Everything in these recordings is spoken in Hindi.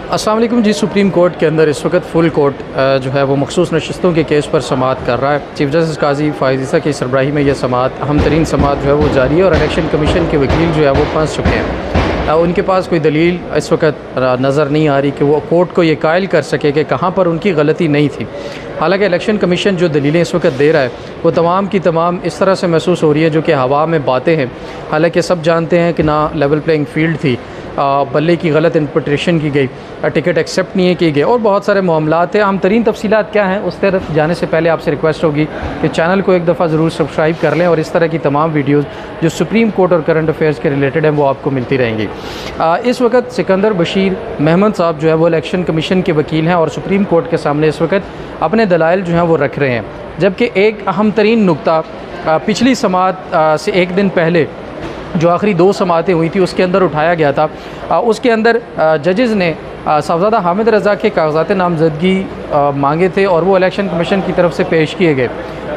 अस्सलाम वालेकुम जी। सुप्रीम कोर्ट के अंदर इस वक्त फुल कोर्ट जो है वो मखसूस नशस्तों के केस पर समाअत कर रहा है। चीफ जस्टिस काजी फ़ाइज़ ईसा की सरबराही में यह समाअत अहम तरीन समाअत जो है वो जारी है और इलेक्शन कमीशन के वकील जो है वो फंस चुके हैं। उनके पास कोई दलील इस वक्त नज़र नहीं आ रही कि वो कोर्ट को ये कायल कर सके कि कहाँ पर उनकी गलती नहीं थी। हालांकि इलेक्शन कमीशन जो दलीलें इस वक्त दे रहा है वो तमाम की तमाम इस तरह से महसूस हो रही है जो कि हवा में बातें हैं। हालांकि सब जानते हैं कि ना लेवल प्लेइंग फील्ड थी, बल्ले की गलत इंटरप्रिटेशन की गई, टिकट एक्सेप्ट नहीं की गई और बहुत सारे मामलात हैं। आम तरीन तफसीलात क्या हैं उस तरफ जाने से पहले आपसे रिक्वेस्ट होगी कि चैनल को एक दफ़ा ज़रूर सब्सक्राइब कर लें और इस तरह की तमाम वीडियोस जो सुप्रीम कोर्ट और करंट अफेयर्स के रिलेटेड हैं वो आपको मिलती रहेंगी। इस वक्त सिकंदर बशीर महमद साहब जो है वो इलेक्शन कमीशन के वकील हैं और सुप्रीम कोर्ट के सामने इस वक्त अपने दलाइल जो हैं वो रख रहे हैं। जबकि एक अहम तरीन नुकता पिछली समाअत से एक दिन पहले जो आखिरी दो समाअतें हुई थी उसके अंदर उठाया गया था। उसके अंदर जजेज़ ने साहबजादा हामिद रज़ा के कागजात नामज़दगी मांगे थे और वो इलेक्शन कमीशन की तरफ से पेश किए गए।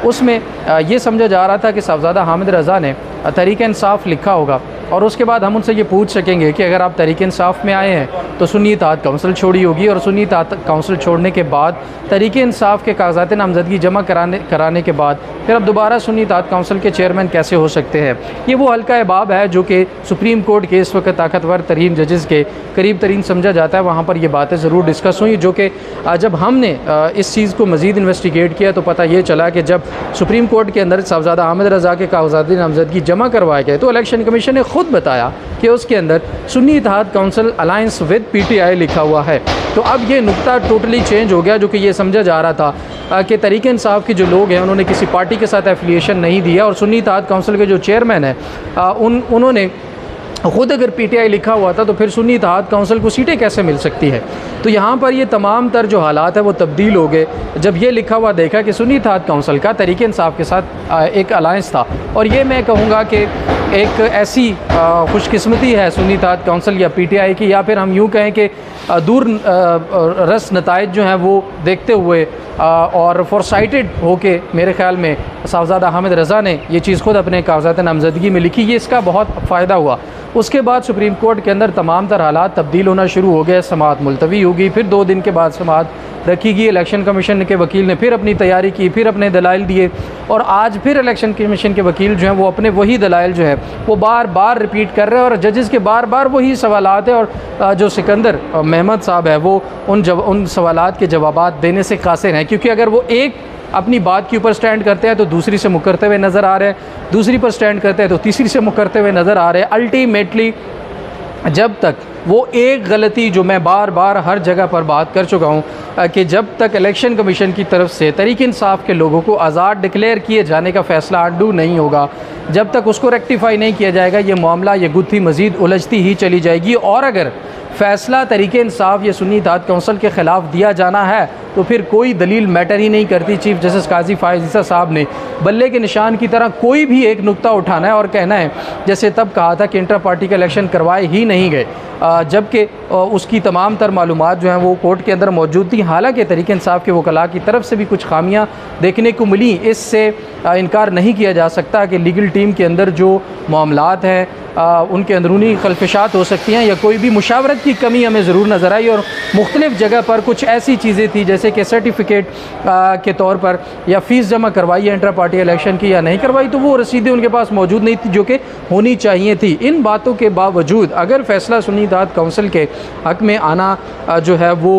उसमें ये समझा जा रहा था कि साहबजादा हामिद रज़ा ने तहरीक इंसाफ लिखा होगा और उसके बाद हम उनसे ये पूछ सकेंगे कि अगर आप तहरीक इंसाफ में आए हैं तो सुन्नी इत्तेहाद काउंसिल छोड़ी होगी और सुन्नी इत्तेहाद काउंसिल छोड़ने के बाद तहरीक इंसाफ के कागजात नामज़दगी जमा कराने के बाद फिर अब दोबारा सुन्नी इत्तेहाद काउंसिल के चेयरमैन कैसे हो सकते हैं। ये वो हल्का एबाब है जो कि सुप्रीम कोर्ट के इस वक्त ताकतवर तरीन जजेज़ के करीब तरीन समझा जाता है। वहाँ पर ये बातें ज़रूर डिस्कस हुई जो कि जब हमने इस चीज़ को मज़ीद इन्वेस्टिगेट किया तो पता ये चला कि जब सुप्रीम कोर्ट के अंदर साहबजादा हामिद रज़ा के कागजात नामज़दगी जमा करवाए गए तो इलेक्शन कमीशन ने खुद बताया कि उसके अंदर Sunni Ittehad Council alliance with PTI लिखा हुआ है। तो अब ये नुक्ता टोटली चेंज हो गया जो कि ये समझा जा रहा था कि तहरीक इंसाफ के जो लोग हैं उन्होंने किसी पार्टी के साथ एफिलिएशन नहीं दिया और सुन्नी इत्तेहाद काउंसिल के जो चेयरमैन हैं उन्होंने ख़ुद अगर PTI लिखा हुआ था तो फिर सुन्नी इत्तेहाद काउंसिल को सीटें कैसे मिल सकती है। तो यहाँ पर ये तमाम तर जो हालात है वो तब्दील हो गए जब ये लिखा हुआ देखा कि सुन्नी इत्तेहाद काउंसिल का तहरीक इंसाफ के साथ एक अलायंस था। और ये मैं कहूँगा कि एक ऐसी खुशकिस्मती है सुन्नी इत्तेहाद काउंसिल या PTI की, या फिर हम यूँ कहें कि दूर रस नताइज जो हैं वो देखते हुए और फॉरसाइटेड होके मेरे ख़्याल में साहबजादा हामिद रज़ा ने ये चीज़ खुद अपने कागजात नामज़दगी में लिखी। ये इसका बहुत फ़ायदा हुआ। उसके बाद सुप्रीम कोर्ट के अंदर तमाम तर हालात तब्दील होना शुरू हो गए। समाअत मुलतवी होगी, फिर 2 दिन के बाद समाअत रखी गई। इलेक्शन कमीशन के वकील ने फिर अपनी तैयारी की, फिर अपने दलाइल दिए और आज फिर इलेक्शन कमीशन के वकील जो हैं वो अपने वही दलाइल जो है वो बार बार रिपीट कर रहे हैं और जजेस के बार बार वही सवालात है। और जो सिकंदर महमद साहब है वो उन सवालात के जवाबात देने से कासिर हैं, क्योंकि अगर वो एक अपनी बात के ऊपर स्टैंड करते हैं तो दूसरी से मुकरते हुए नज़र आ रहे हैं, दूसरी पर स्टैंड करते हैं तो तीसरी से मुकरते हुए नज़र आ रहे हैं। अल्टीमेटली जब तक वो एक गलती जो मैं बार बार हर जगह पर बात कर चुका हूँ कि जब तक इलेक्शन कमीशन की तरफ से तहरीक इंसाफ के लोगों को आज़ाद डिक्लेयर किए जाने का फ़ैसला अंडू नहीं होगा, जब तक उसको रेक्टिफाई नहीं किया जाएगा ये मामला ये गुत्थी मज़ीद उलझती ही चली जाएगी। और अगर फ़ैसला तहरीक इंसाफ या सुन्नी इत्तेहाद काउंसिल के ख़िलाफ़ दिया जाना है तो फिर कोई दलील मैटर ही नहीं करती। चीफ जस्टिस काजी फ़ाइज़ ईसा साहब ने बल्ले के निशान की तरह कोई भी एक नुक्ता उठाना है और कहना है जैसे तब कहा था कि इंटर पार्टी का इलेक्शन करवाए ही नहीं गए, जबकि उसकी तमाम तर मालूमात जो हैं वो कोर्ट के अंदर मौजूद थी। हालांकि तहरीक इंसाफ के वकला की तरफ से भी कुछ खामियां देखने को मिली, इससे इनकार नहीं किया जा सकता कि लीगल टीम के अंदर जो मामलात हैं उनके अंदरूनी खलफशात हो सकती हैं या कोई भी मुशावरत की कमी हमें ज़रूर नज़र आई। और मुख्तलिफ़ जगह पर कुछ ऐसी चीज़ें थी जैसे कि सर्टिफिकेट के तौर पर या फ़ीस जमा करवाई है इंटर पार्टी इलेक्शन की या नहीं करवाई, तो वो रसीदें उनके पास मौजूद नहीं थी जो कि होनी चाहिए थी। इन बातों के बावजूद अगर फ़ैसला सुन्नी इत्तेहाद काउंसिल के हक़ में आना जो है वो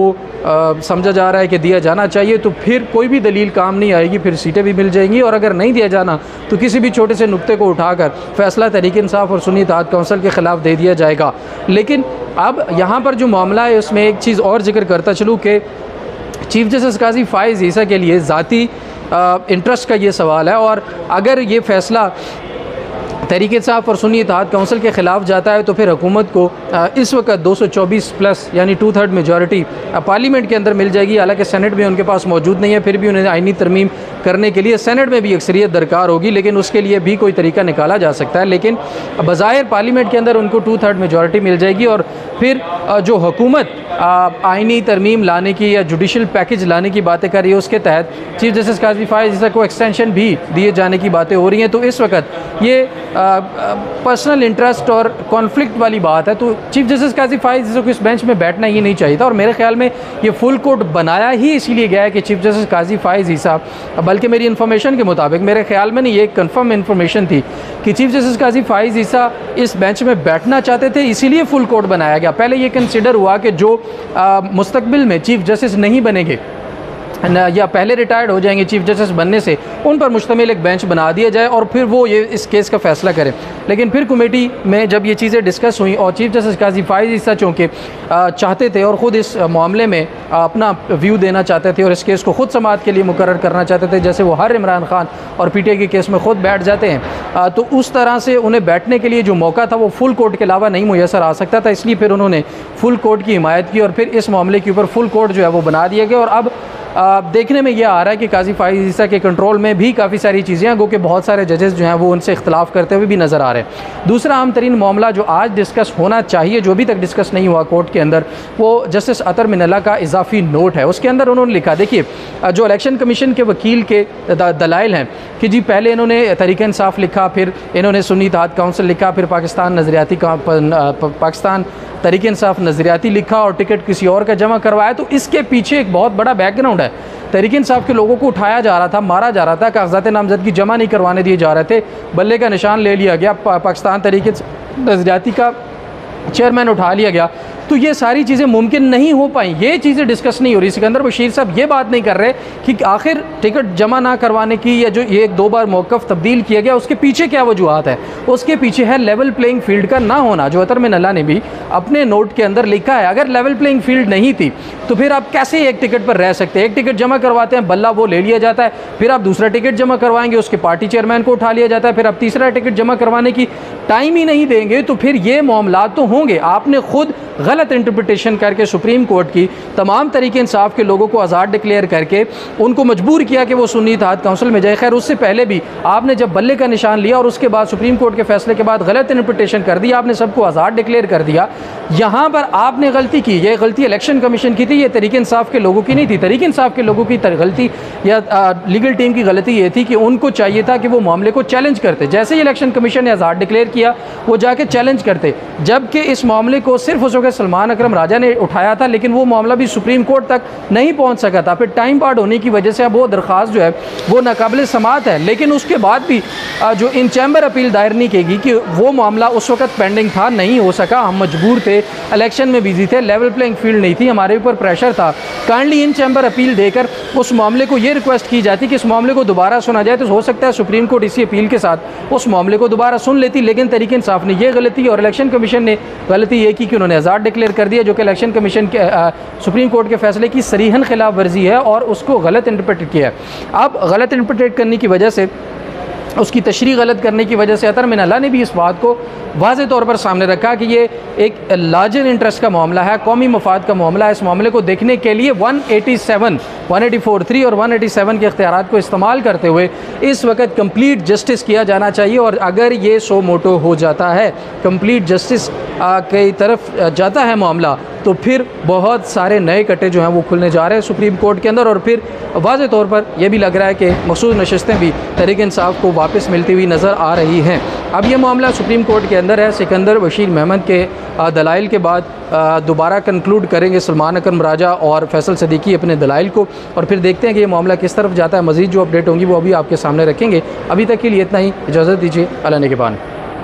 समझा जा रहा है कि दिया जाना चाहिए, तो फिर कोई भी दलील काम नहीं आएगी, फिर सीटें भी मिल जाएंगी। और अगर नहीं दिया जाना तो किसी भी छोटे से नुक्ते को उठाकर फ़ैसला तहरीक इंसाफ और सुन्नी इत्तेहाद काउंसिल के ख़िलाफ़ दे दिया जाएगा। लेकिन अब यहाँ पर जो मामला है उसमें एक चीज़ और जिक्र करता चलूँ कि चीफ जस्टिस काजी फ़ाइज़ ईसा के लिए ज़ाती इंटरेस्ट का ये सवाल है और अगर ये फ़ैसला तहरीक इंसाफ और सुन्नी इत्तेहाद काउंसिल के ख़िलाफ़ जाता है तो फिर हुकूमत को इस वक्त 224 प्लस यानी 2/3 मेजॉरिटी पार्लियामेंट के अंदर मिल जाएगी। हालांकि सेनेट में उनके पास मौजूद नहीं है, फिर भी उन्हें आईनी तरमीम करने के लिए सेनेट में भी अक्सरियत दरकार होगी, लेकिन उसके लिए भी कोई तरीका निकाला जा सकता है। लेकिन बज़ाहिर पार्लियामेंट के अंदर उनको 2/3 मेजॉरिटी मिल जाएगी और फिर जो हुकूमत आइनी तरमीम लाने की या जुडिशल पैकेज लाने की बातें कर रही है, उसके तहत चीफ जस्टिस काजी फायज़ ईसा को एक्सटेंशन भी दिए जाने की बातें हो रही हैं। तो इस वक्त ये पर्सनल इंटरेस्ट और कॉन्फ्लिक्ट वाली बात है। तो चीफ जस्टिस काजी फायज़ ईसा को इस बेंच में बैठना ही नहीं चाहिए था, और मेरे ख्याल में ये फुल कोर्ट बनाया ही इसीलिए गया है कि चीफ जस्टिस काजी फायज़ ईसा, बल्कि मेरी इन्फॉर्मेशन के मुताबिक, मेरे ख्याल में नहीं, ये एक कन्फर्म इन्फॉर्मेशन थी कि चीफ जस्टिस काजी फायज़ ईसा इस बेंच में बैठना चाहते थे, इसीलिए फुल कोर्ट बनाया गया। पहले ये कंसिडर हुआ कि जो मुस्तकबिल में चीफ जस्टिस नहीं बनेंगे या पहले रिटायर्ड हो जाएंगे चीफ जस्टिस बनने से, उन पर मुश्तमिल एक बेंच बना दिया जाए और फिर वो ये इस केस का फ़ैसला करें। लेकिन फिर कमेटी में जब ये चीज़ें डिस्कस हुई और चीफ जस्टिस काजी फायज़ ईसा चूँकि चाहते थे और ख़ुद इस मामले में अपना व्यू देना चाहते थे और इस केस को ख़ुद समाअत के लिए मुकर्रर करना चाहते थे, जैसे वो हर इमरान खान और पीटीआई के केस में ख़ुद बैठ जाते हैं, तो उस तरह से उन्हें बैठने के लिए जो मौका था वो फुल कोर्ट के अलावा नहीं मुयसर आ सकता था। इसलिए फिर उन्होंने फुल कोर्ट की हिमायत की और फिर इस मामले के ऊपर फुल कोर्ट जो है वो बना दिया गया। और अब देखने में यह आ रहा है कि काजी फायज़ ईसा के कंट्रोल में भी काफ़ी सारी चीज़ें हैं, गो कि बहुत सारे जजेस जो हैं वो उनसे इख्तलाफ करते हुए भी नज़र आ रहे हैं। दूसरा अहम तरीन मामला जो आज डिस्कस होना चाहिए, जो अभी तक डिस्कस नहीं हुआ कोर्ट के अंदर, वो जस्टिस अतर मिनल्ला का इजाफी नोट है। उसके अंदर उन्होंने लिखा, देखिए जो इलेक्शन कमीशन के वकील के दलाइल हैं कि जी पहले इन्होंने तहरीक इंसाफ लिखा, फिर इन्होंने सुन्नी इत्तेहाद काउंसिल लिखा, फिर पाकिस्तान तहरीक इंसाफ नज़रियाती लिखा और टिकट किसी और का जमा करवाया। तो इसके पीछे एक बहुत बड़ा बैकग्राउंड है। तहरीक इंसाफ के लोगों को उठाया जा रहा था, मारा जा रहा था, कागजात नामजदगी जमा नहीं करवाने दिए जा रहे थे, बल्ले का निशान ले लिया गया, पाकिस्तान तहरीक नज़रियाती का चेयरमैन उठा लिया गया। तो ये सारी चीज़ें मुमकिन नहीं हो पाई, ये चीज़ें डिस्कस नहीं हो रही। सिकंदर बशीर साहब ये बात नहीं कर रहे कि आखिर टिकट जमा ना करवाने की या जो ये 1-2 बार मौक़िफ़ तब्दील किया गया उसके पीछे क्या वजूहत है। उसके पीछे है लेवल प्लेइंग फील्ड का ना होना, जो अतर मिनल्ला ने भी अपने नोट के अंदर लिखा है। अगर लेवल प्लेइंग फील्ड नहीं थी तो फिर आप कैसे एक टिकट पर रह सकते हैं। एक टिकट जमा करवाते हैं, बल्ला वो ले लिया जाता है, फिर आप दूसरा टिकट जमा करवाएंगे, उसके पार्टी चेयरमैन को उठा लिया जाता है, फिर आप तीसरा टिकट जमा करवाने की टाइम ही नहीं देंगे, तो फिर ये मामला तो होंगे। आपने खुद गलत इंटरप्रिटेशन करके सुप्रीम कोर्ट की तमाम तरीके इंसाफ के लोगों को आज़ाद डिक्लेयर करके उनको मजबूर किया कि वो सुन्नी इत्तेहाद काउंसिल में जाए। खैर उससे पहले भी आपने जब बल्ले का निशान लिया और उसके बाद सुप्रीम कोर्ट के फैसले के बाद गलत इंटरप्रिटेशन कर दी, आपने सबको आज़ाद डिक्लेयर कर दिया। यहाँ पर आपने गलती की, ये गलती इलेक्शन कमीशन की थी, ये तहरीक इंसाफ के लोगों की नहीं थी। तहरीक इंसाफ के लोगों की गलती या लीगल टीम की गलती ये थी कि उनको चाहिए था कि वो मामले को चैलेंज करते। जैसे ही इलेक्शन कमीशन ने आज़ाद डिक्लेयर किया वो जाके चैलेंज करते, जबकि इस मामले को सिर्फ उस वक्त सलमान अकरम राजा ने उठाया था, लेकिन वो मामला भी सुप्रीम कोर्ट तक नहीं पहुंच सका था। फिर टाइम बार्ड होने की वजह से अब वो दरख्वास्त जो है वो नाकाबिल समाअत है। लेकिन उसके बाद भी जो इन चैम्बर अपील दायर नहीं की कि वो मामला उस वक्त पेंडिंग था, नहीं हो सका, हम मजबूर थे, इलेक्शन में बिजी थे, लेवल प्लेइंग फील्ड नहीं थी, हमारे ऊपर प्रेशर था। काइंडली इन चैम्बर अपील देकर उस मामले को ये रिक्वेस्ट की जाती कि इस मामले को दोबारा सुना जाए, तो हो सकता है सुप्रीम कोर्ट इसी अपील के साथ उस मामले को दोबारा सुन लेती। लेकिन तहरीक इंसाफ ने यह गलती और इलेक्शन कमीशन ने गलती ये की कि उन्होंने आज़ाद डिक्लेयर कर दिया, जो कि इलेक्शन कमीशन के सुप्रीम कोर्ट के फैसले की सरीहन खिलाफ वर्जी है और उसको गलत इंटरप्रेट किया है। अब गलत इंटरप्रेट करने की वजह से, उसकी तशरीह गलत करने की वजह से अतर मिनल्ला ने भी इस बात को वाज़े तौर पर सामने रखा कि ये एक लार्जर इंटरेस्ट का मामला है, कौमी मफाद का मामला है। इस मामले को देखने के लिए 184(3) और 187 के इख्तियारात को इस्तेमाल करते हुए इस वक्त कंप्लीट जस्टिस किया जाना चाहिए। और अगर ये सो मोटो हो जाता है, कंप्लीट जस्टिस की तरफ जाता है मामला, तो फिर बहुत सारे नए कटे जो हैं वो खुलने जा रहे हैं सुप्रीम कोर्ट के अंदर। और फिर वाज़े तौर पर यह भी लग रहा है कि मखसूस नशस्तें भी तहरीक इंसाफ को वापस मिलती हुई नज़र आ रही हैं। अब ये मामला सुप्रीम कोर्ट के अंदर है। सिकंदर बशीर मेहमद के दलाइल के बाद दोबारा कंक्लूड करेंगे सलमान अकरम राजा और फैसल सदीकी अपने दलाइल को, और फिर देखते हैं कि ये मामला किस तरफ जाता है। मज़ीद जो अपडेट होंगी वो अभी आपके सामने रखेंगे। अभी तक के लिए इतना ही, इजाज़त दीजिए। अल्लाह निगहबान।